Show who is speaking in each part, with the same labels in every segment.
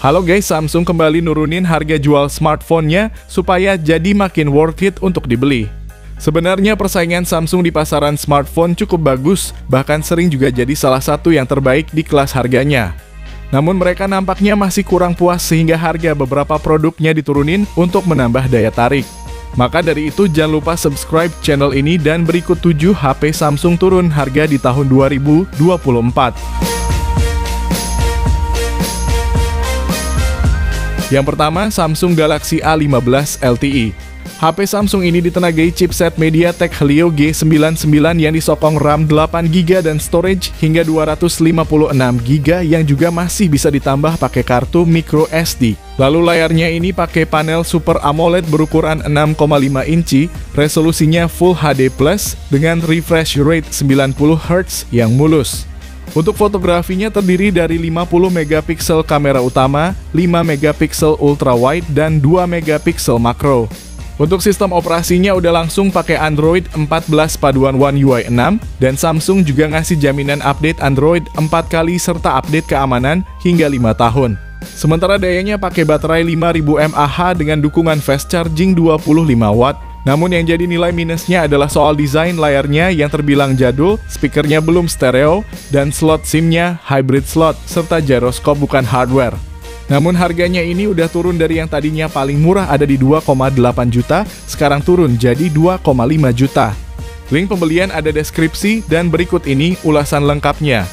Speaker 1: Halo guys, Samsung kembali nurunin harga jual smartphone-nya supaya jadi makin worth it untuk dibeli. Sebenarnya persaingan Samsung di pasaran smartphone cukup bagus, bahkan sering juga jadi salah satu yang terbaik di kelas harganya. Namun mereka nampaknya masih kurang puas sehingga harga beberapa produknya diturunin untuk menambah daya tarik. Maka dari itu jangan lupa subscribe channel ini dan berikut 7 HP Samsung turun harga di tahun 2024. Yang pertama, Samsung Galaxy A15 LTE. HP Samsung ini ditenagai chipset MediaTek Helio G99 yang disokong RAM 8GB dan storage hingga 256GB yang juga masih bisa ditambah pakai kartu microSD. Lalu layarnya ini pakai panel Super AMOLED berukuran 6,5 inci, resolusinya Full HD+, dengan refresh rate 90Hz yang mulus. Untuk fotografinya terdiri dari 50 megapiksel kamera utama, 5 megapiksel ultrawide, dan 2 megapiksel makro. Untuk sistem operasinya udah langsung pakai Android 14 paduan One UI 6, dan Samsung juga ngasih jaminan update Android 4 kali serta update keamanan hingga 5 tahun. Sementara dayanya pakai baterai 5000 mAh dengan dukungan fast charging 25 watt. Namun yang jadi nilai minusnya adalah soal desain layarnya yang terbilang jadul, speakernya belum stereo, dan slot SIM-nya hybrid slot, serta gyroscope bukan hardware. Namun harganya ini udah turun dari yang tadinya paling murah ada di 2,8 juta, sekarang turun jadi 2,5 juta. Link pembelian ada deskripsi dan berikut ini ulasan lengkapnya.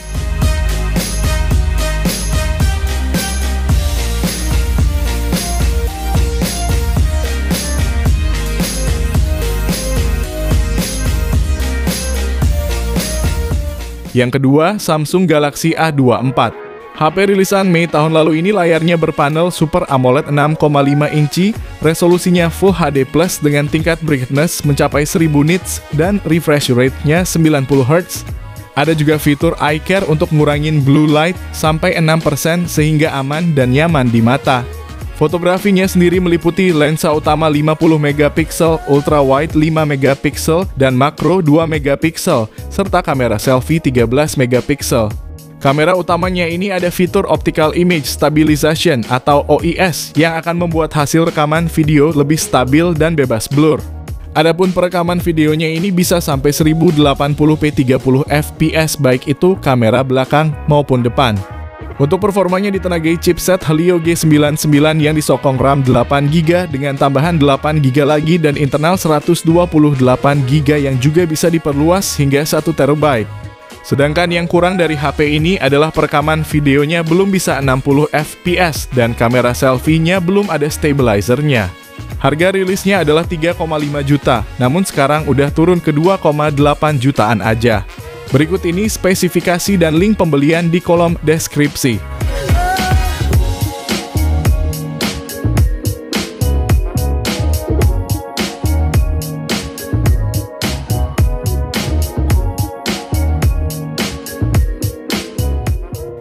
Speaker 1: Yang kedua, Samsung Galaxy A24. HP rilisan Mei tahun lalu ini layarnya berpanel Super AMOLED 6,5 inci, resolusinya Full HD+ dengan tingkat brightness mencapai 1000 nits dan refresh rate-nya 90Hz. Ada juga fitur Eye Care untuk ngurangin blue light sampai 6% sehingga aman dan nyaman di mata. Fotografinya sendiri meliputi lensa utama 50 megapiksel, ultrawide 5 megapiksel, dan makro 2 megapiksel, serta kamera selfie 13 megapiksel. Kamera utamanya ini ada fitur Optical Image Stabilization atau OIS yang akan membuat hasil rekaman video lebih stabil dan bebas blur. Adapun perekaman videonya ini bisa sampai 1080p 30 fps baik itu kamera belakang maupun depan. Untuk performanya ditenagai chipset Helio G99 yang disokong RAM 8GB dengan tambahan 8GB lagi dan internal 128GB yang juga bisa diperluas hingga 1TB. Sedangkan yang kurang dari HP ini adalah perekaman videonya belum bisa 60 fps dan kamera selfie-nya belum ada stabilizer-nya. Harga rilisnya adalah 3,5 juta, namun sekarang udah turun ke 2,8 jutaan aja. Berikut ini spesifikasi dan link pembelian di kolom deskripsi.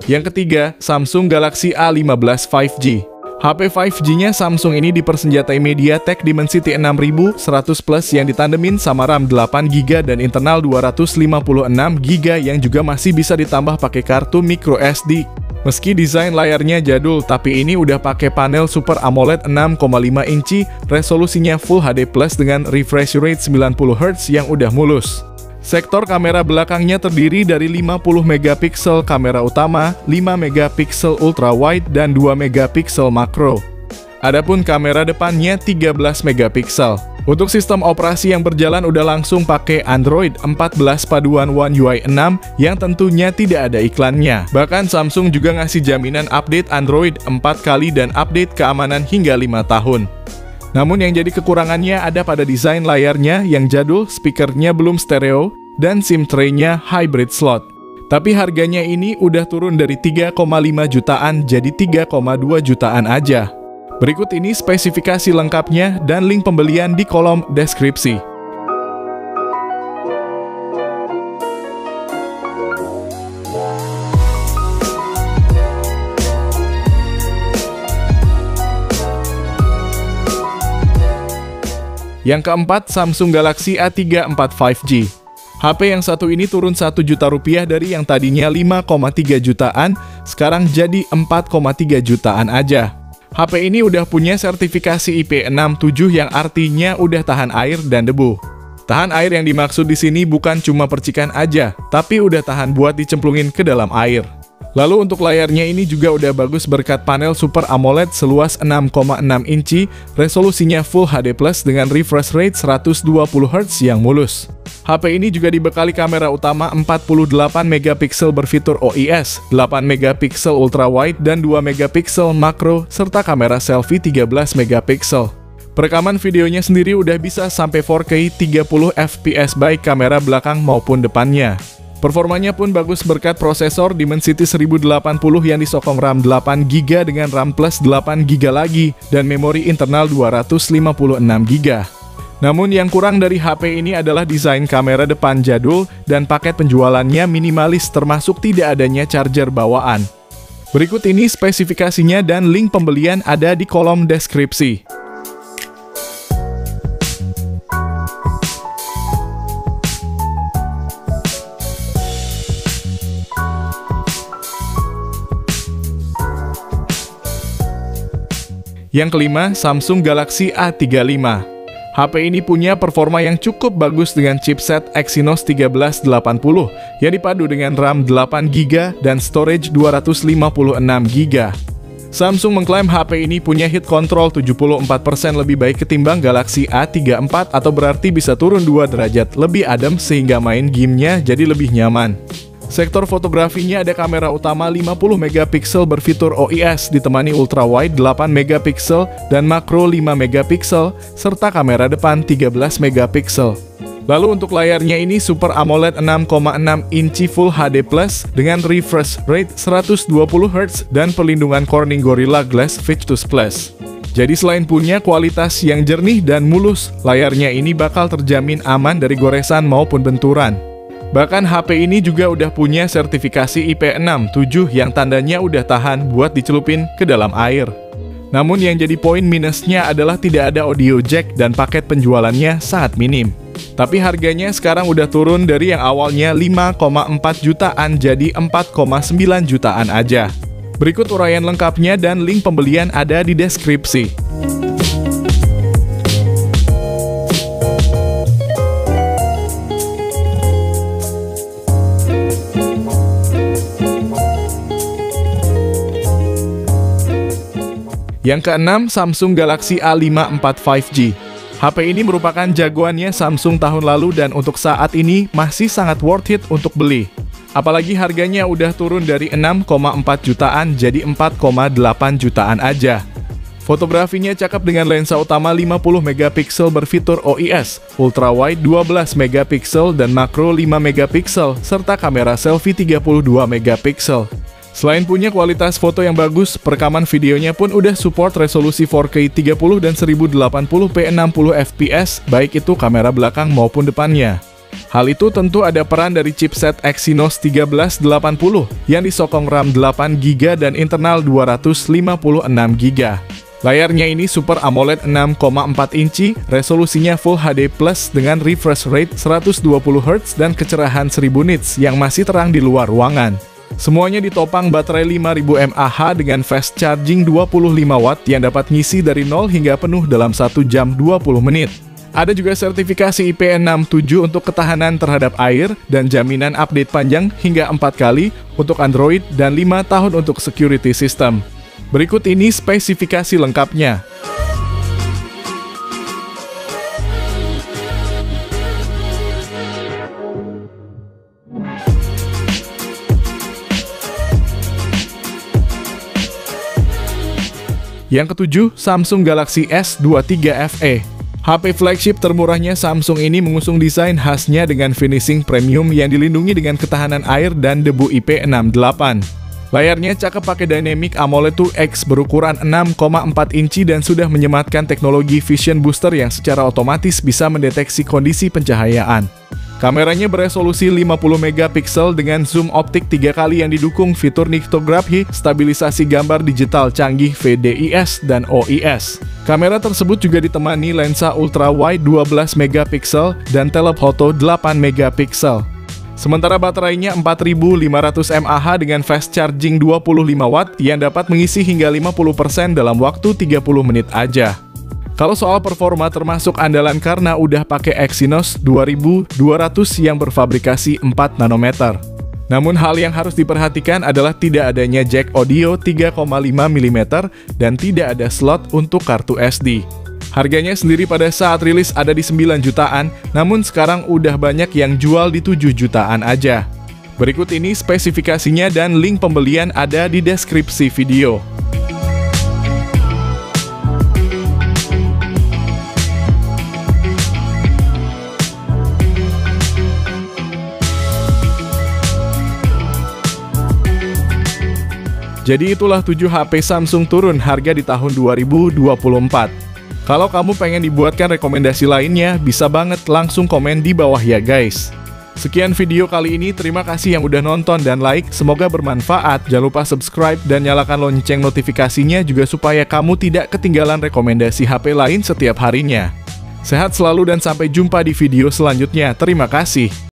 Speaker 1: Yang ketiga, Samsung Galaxy A15 5G. HP 5G-nya Samsung ini dipersenjatai MediaTek Dimensity 6100 Plus yang ditandemin sama RAM 8GB dan internal 256GB yang juga masih bisa ditambah pakai kartu microSD. Meski desain layarnya jadul, tapi ini udah pakai panel Super AMOLED 6,5 inci, resolusinya Full HD+ dengan refresh rate 90Hz yang udah mulus. Sektor kamera belakangnya terdiri dari 50 megapiksel kamera utama, 5 megapiksel ultrawide, dan 2 megapiksel makro. Adapun kamera depannya 13 megapiksel. Untuk sistem operasi yang berjalan udah langsung pakai Android 14 paduan One UI 6 yang tentunya tidak ada iklannya. Bahkan Samsung juga ngasih jaminan update Android 4 kali dan update keamanan hingga 5 tahun. Namun yang jadi kekurangannya ada pada desain layarnya yang jadul, speakernya belum stereo, dan SIM tray-nya hybrid slot. Tapi harganya ini udah turun dari 3,5 jutaan jadi 3,2 jutaan aja. Berikut ini spesifikasi lengkapnya dan link pembelian di kolom deskripsi. Yang keempat, Samsung Galaxy A34 5G. HP yang satu ini turun 1 juta rupiah dari yang tadinya 5,3 jutaan, sekarang jadi 4,3 jutaan aja. HP ini udah punya sertifikasi IP67 yang artinya udah tahan air dan debu. Tahan air yang dimaksud di sini bukan cuma percikan aja, tapi udah tahan buat dicemplungin ke dalam air. Lalu untuk layarnya ini juga udah bagus berkat panel Super AMOLED seluas 6,6 inci, resolusinya Full HD Plus dengan refresh rate 120 Hz yang mulus. HP ini juga dibekali kamera utama 48 megapiksel berfitur OIS, 8 megapiksel ultra wide dan 2 megapiksel makro, serta kamera selfie 13 megapiksel. Perekaman videonya sendiri udah bisa sampai 4K 30 fps baik kamera belakang maupun depannya. Performanya pun bagus berkat prosesor Dimensity 1080 yang disokong RAM 8GB dengan RAM plus 8GB lagi dan memori internal 256GB. Namun yang kurang dari HP ini adalah desain kamera depan jadul dan paket penjualannya minimalis termasuk tidak adanya charger bawaan. Berikut ini spesifikasinya dan link pembelian ada di kolom deskripsi. Yang kelima, Samsung Galaxy A35. HP ini punya performa yang cukup bagus dengan chipset Exynos 1380 yang dipadu dengan RAM 8GB dan storage 256GB. Samsung mengklaim HP ini punya heat control 74% lebih baik ketimbang Galaxy A34 atau berarti bisa turun 2 derajat lebih adem sehingga main gamenya jadi lebih nyaman. Sektor fotografinya ada kamera utama 50 megapiksel berfitur OIS ditemani ultra wide 8 megapiksel dan makro 5 megapiksel serta kamera depan 13 megapiksel. Lalu untuk layarnya ini Super AMOLED 6,6 inci Full HD Plus dengan refresh rate 120 Hz dan perlindungan Corning Gorilla Glass Victus Plus. Jadi selain punya kualitas yang jernih dan mulus, layarnya ini bakal terjamin aman dari goresan maupun benturan. Bahkan HP ini juga udah punya sertifikasi IP67 yang tandanya udah tahan buat dicelupin ke dalam air. Namun yang jadi poin minusnya adalah tidak ada audio jack dan paket penjualannya sangat minim. Tapi harganya sekarang udah turun dari yang awalnya 5,4 jutaan jadi 4,9 jutaan aja. Berikut uraian lengkapnya dan link pembelian ada di deskripsi. Yang keenam, Samsung Galaxy A54 5G. HP ini merupakan jagoannya Samsung tahun lalu dan untuk saat ini masih sangat worth it untuk beli. Apalagi harganya udah turun dari 6,4 jutaan jadi 4,8 jutaan aja. Fotografinya cakep dengan lensa utama 50 megapiksel berfitur OIS, ultra wide 12 megapiksel dan makro 5 megapiksel serta kamera selfie 32 megapiksel. Selain punya kualitas foto yang bagus, perekaman videonya pun udah support resolusi 4K 30 dan 1080p 60 fps, baik itu kamera belakang maupun depannya. Hal itu tentu ada peran dari chipset Exynos 1380 yang disokong RAM 8GB dan internal 256GB. Layarnya ini Super AMOLED 6,4 inci, resolusinya Full HD Plus dengan refresh rate 120 Hz dan kecerahan 1000 nits yang masih terang di luar ruangan. Semuanya ditopang baterai 5000 mAh dengan fast charging 25 Watt yang dapat ngisi dari 0 hingga penuh dalam 1 jam 20 menit. Ada juga sertifikasi IP67 untuk ketahanan terhadap air dan jaminan update panjang hingga 4 kali untuk Android dan 5 tahun untuk security system. Berikut ini spesifikasi lengkapnya. Yang ketujuh, Samsung Galaxy S23 FE. HP flagship termurahnya Samsung ini mengusung desain khasnya dengan finishing premium yang dilindungi dengan ketahanan air dan debu IP68. Layarnya cakep pakai Dynamic AMOLED 2X berukuran 6,4 inci dan sudah menyematkan teknologi Vision Booster yang secara otomatis bisa mendeteksi kondisi pencahayaan. Kameranya beresolusi 50 megapiksel dengan zoom optik 3 kali yang didukung fitur niktografi, stabilisasi gambar digital canggih VDIS dan OIS. Kamera tersebut juga ditemani lensa ultra wide 12 megapiksel dan telefoto 8 megapiksel. Sementara baterainya 4500 mAh dengan fast charging 25 watt yang dapat mengisi hingga 50% dalam waktu 30 menit aja. Kalau soal performa termasuk andalan karena udah pakai Exynos 2200 yang berfabrikasi 4 nanometer. Namun hal yang harus diperhatikan adalah tidak adanya jack audio 3,5 mm dan tidak ada slot untuk kartu SD. Harganya sendiri pada saat rilis ada di 9 jutaan, namun sekarang udah banyak yang jual di 7 jutaan aja. Berikut ini spesifikasinya dan link pembelian ada di deskripsi video. Jadi itulah 7 HP Samsung turun harga di tahun 2024. Kalau kamu pengen dibuatkan rekomendasi lainnya, bisa banget langsung komen di bawah ya guys. Sekian video kali ini, terima kasih yang udah nonton dan like, semoga bermanfaat. Jangan lupa subscribe dan nyalakan lonceng notifikasinya juga supaya kamu tidak ketinggalan rekomendasi HP lain setiap harinya. Sehat selalu dan sampai jumpa di video selanjutnya. Terima kasih.